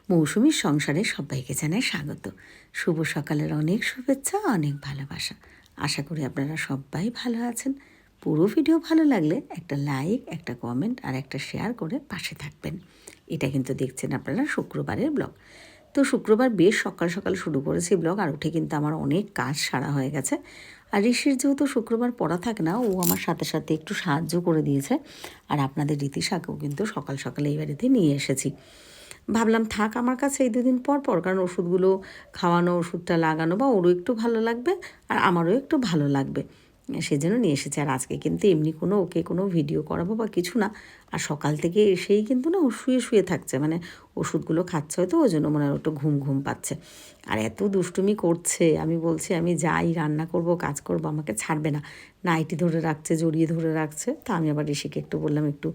মৌসুমীর সংসারে সবাইকে জানাই স্বাগত। শুভ সকালের অনেক শুভেচ্ছা, অনেক ভালোবাসা। আশা করি আপনারা সবাই ভালো আছেন। পুরো ভিডিও ভালো লাগলে একটা লাইক, একটা কমেন্ট আর একটা শেয়ার করে পাশে থাকবেন। এটা কিন্তু দেখছেন আপনারা শুক্রবারের ব্লগ। তো শুক্রবার বেশ সকাল সকাল শুরু করেছি ব্লগ, আর উঠে কিন্তু আমার অনেক কাজ সারা হয়ে গেছে। আর ঋষির যেহেতু শুক্রবার পড়া থাকে না, ও আমার সাথে সাথে একটু সাহায্য করে দিয়েছে। আর আপনাদের রীতিশাকেও কিন্তু সকাল সকালে এই বাড়িতে নিয়ে এসেছি। ভাবলাম থাক আমার কাছে এই দুদিন পর পর, কারণ ওষুধগুলো খাওয়ানো, ওষুধটা লাগানো বা ওরও একটু ভালো লাগবে আর আমারও একটু ভালো লাগবে, সেজন্য নিয়ে এসেছি। আর আজকে কিন্তু এমনি ওকে কোনো ভিডিও করাবো বা কিছু না। আর সকাল থেকে এসেই কিন্তু না ও শুয়ে শুয়ে থাকছে, মানে ওষুধগুলো খাচ্ছে হয়তো, ওই জন্য মনে হয় একটু ঘুম ঘুম পাচ্ছে। আর এত দুষ্টুমি করছে, আমি বলছি আমি যাই রান্না করব, কাজ করব, আমাকে ছাড়বে না। নাইটি ধরে রাখছে, জড়িয়ে ধরে রাখছে। তা আমি আবার ঋষিকে একটু বললাম, একটু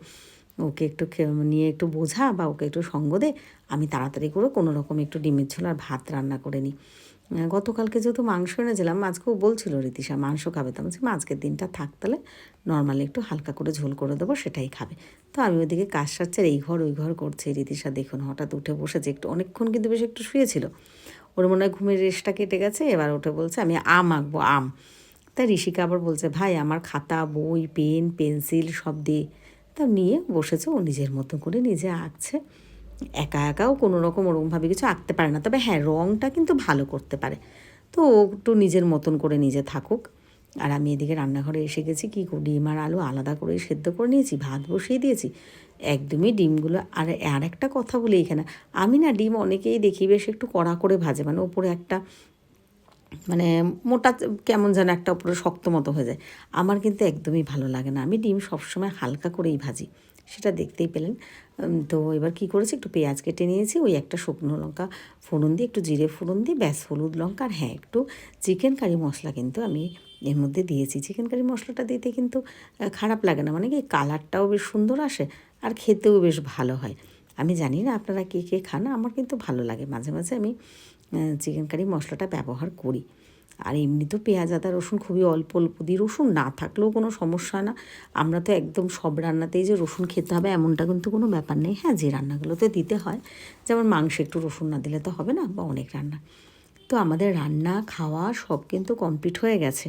ওকে একটু নিয়ে একটু বোঝা বা ওকে একটু সঙ্গ দে, আমি তাড়াতাড়ি করে কোনো রকম একটু ডিমের ঝোল আর ভাত রান্না করে নিই। গতকালকে যেহেতু মাংস এনেছিলাম, আজকেও বলছিল রীতিশা মাংস খাবে, তো বলছি আজকের দিনটা থাক, তাহলে নর্মালি একটু হালকা করে ঝোল করে দেবো, সেটাই খাবে। তো আমি ওইদিকে কাজ সারছে, এই ঘর ওই ঘর করছে। রীতিশা দেখুন হঠাৎ উঠে বসেছে, একটু অনেকক্ষণ কিন্তু বেশ একটু শুয়েছিল, ওর মনে হয় ঘুমের রেশটা কেটে গেছে। এবার উঠে বলছে আমি আম আঁকবো, আম। তাই ঋষিকা আবার বলছে ভাই আমার খাতা, বই, পেন, পেন্সিল সব দিয়ে। তা নিয়ে বসেছে, ও নিজের মতো করে নিজে আঁকছে। একা একাও কোনো রকম ওরকমভাবে কিছু আঁকতে পারে না, তবে হ্যাঁ রঙটা কিন্তু ভালো করতে পারে। তো ও একটু নিজের মতন করে নিজে থাকুক। আর আমি এদিকে রান্নাঘরে এসে গেছি, কী ডিম আর আলু আলাদা করে সেদ্ধ করে নিয়েছি, ভাত বসিয়ে দিয়েছি একদমই ডিমগুলো। আর একটা কথা বলি এখানে, আমি না ডিম অনেকেই দেখি বেশ একটু কড়া করে ভাজে, মানে ওপরে একটা মানে মোটা কেমন যেন একটা উপরে শক্ত মতো হয়ে যায়। আমার কিন্তু একদমই ভালো লাগে না, আমি ডিম সবসময় হালকা করেই ভাজি, সেটা দেখতেই পেলেন। তো এবার কী করেছি, একটু পেঁয়াজ কেটে নিয়েছি, ওই একটা শুকনো লঙ্কা ফোড়ন দিয়ে, একটু জিরে ফোড়ন দিয়ে, ব্যাস হলুদ লঙ্কা, আর হ্যাঁ একটু চিকেন কারি মশলা কিন্তু আমি এর মধ্যে দিয়েছি। চিকেন কারি মশলাটা দিতে কিন্তু খারাপ লাগে না, মানে কি কালারটাও বেশ সুন্দর আসে আর খেতেও বেশ ভালো হয়। আমি জানি না আপনারা কে কে খান, আমার কিন্তু ভালো লাগে। মাঝে মাঝে আমি চিকেন কারি মশলাটা ব্যবহার করি। আর এমনি তো পেঁয়াজ আদা রসুন খুবই অল্প অল্প দিই, রসুন না থাকলেও কোনো সমস্যা না। আমরা তো একদম সব রান্নাতেই যে রসুন খেতে হবে এমনটা কিন্তু কোনো ব্যাপার নেই। হ্যাঁ, যে রান্নাগুলোতে দিতে হয়, যেমন মাংসে একটু রসুন না দিলে তো হবে না, বা অনেক রান্না। তো আমাদের রান্না খাওয়া সব কিন্তু কমপ্লিট হয়ে গেছে।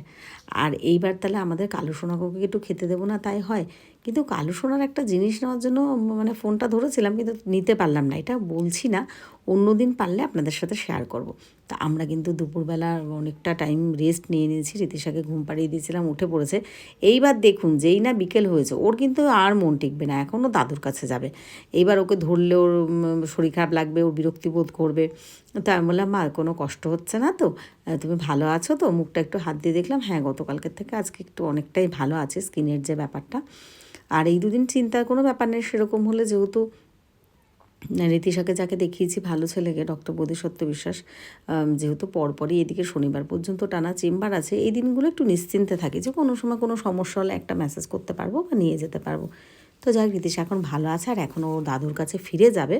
আর এইবার তাহলে আমাদের কালু সোনাকে একটু খেতে দেবো না তাই হয়। কিন্তু কালু সোনার একটা জিনিস নেওয়ার জন্য মানে ফোনটা ধরেছিলাম, কিন্তু নিতে পারলাম না। এটা বলছি না, অন্য দিন পারলে আপনাদের সাথে শেয়ার করব। তা আমরা কিন্তু দুপুরবেলা অনেকটা টাইম রেস্ট নিয়ে নিয়েছি, রীতিশাকে ঘুম পাড়িয়ে দিয়েছিলাম, উঠে পড়েছে। এইবার দেখুন যেই না বিকেল হয়েছে, ওর কিন্তু আর মন টিকবে না, এখনও দাদুর কাছে যাবে। এইবার ওকে ধরলে ওর শরীর খারাপ লাগবে, ওর বিরক্তি বোধ করবে। তো আমি বললাম মা কোনো কষ্ট হচ্ছে না তো, তুমি ভালো আছো তো? মুখটা একটু হাত দিয়ে দেখলাম, হ্যাঁ গতকালকের থেকে আজকে একটু অনেকটাই ভালো আছে, স্কিনের যে ব্যাপারটা। আর এই দুদিন চিন্তার কোনো ব্যাপার নেই সেরকম হলে, যেহেতু রীতিশাকে যাকে দেখিয়েছি ভালো ছেলেকে, ডক্টর বোধিসত্ত্ব বিশ্বাস, যেহেতু পরপরই এদিকে শনিবার পর্যন্ত টানা চেম্বার আছে, এই দিনগুলো একটু নিশ্চিন্তে থাকি যে কোনো সময় কোনো সমস্যা হলে একটা মেসেজ করতে পারবো বা নিয়ে যেতে পারবো। তো যাই হোক, রীতিশা এখন ভালো আছে, আর এখন ও দাদুর কাছে ফিরে যাবে।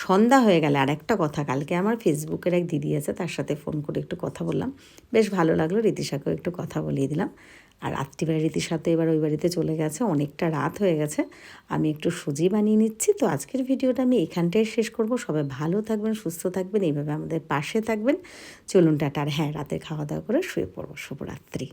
সন্ধ্যা হয়ে গেলে আর একটা কথা, কালকে আমার ফেসবুকের এক দিদি আছে, তার সাথে ফোন করে একটু কথা বললাম, বেশ ভালো লাগলো, রীতিশাকেও একটু কথা বলিয়ে দিলাম। আর রাত্রিবেলা রীতিশা তো এবার ওই বাড়িতে চলে গেছে, অনেকটা রাত হয়ে গেছে, আমি একটু সুজি বানিয়ে নিচ্ছি। তো আজকের ভিডিওটা আমি এখানটায় শেষ করব। সবাই ভালো থাকবেন, সুস্থ থাকবেন, এইভাবে আমাদের পাশে থাকবেন। চলুন টাটা। আর হ্যাঁ, রাতে খাওয়া দাওয়া করে শুয়ে পড়বো। শুভরাত্রি।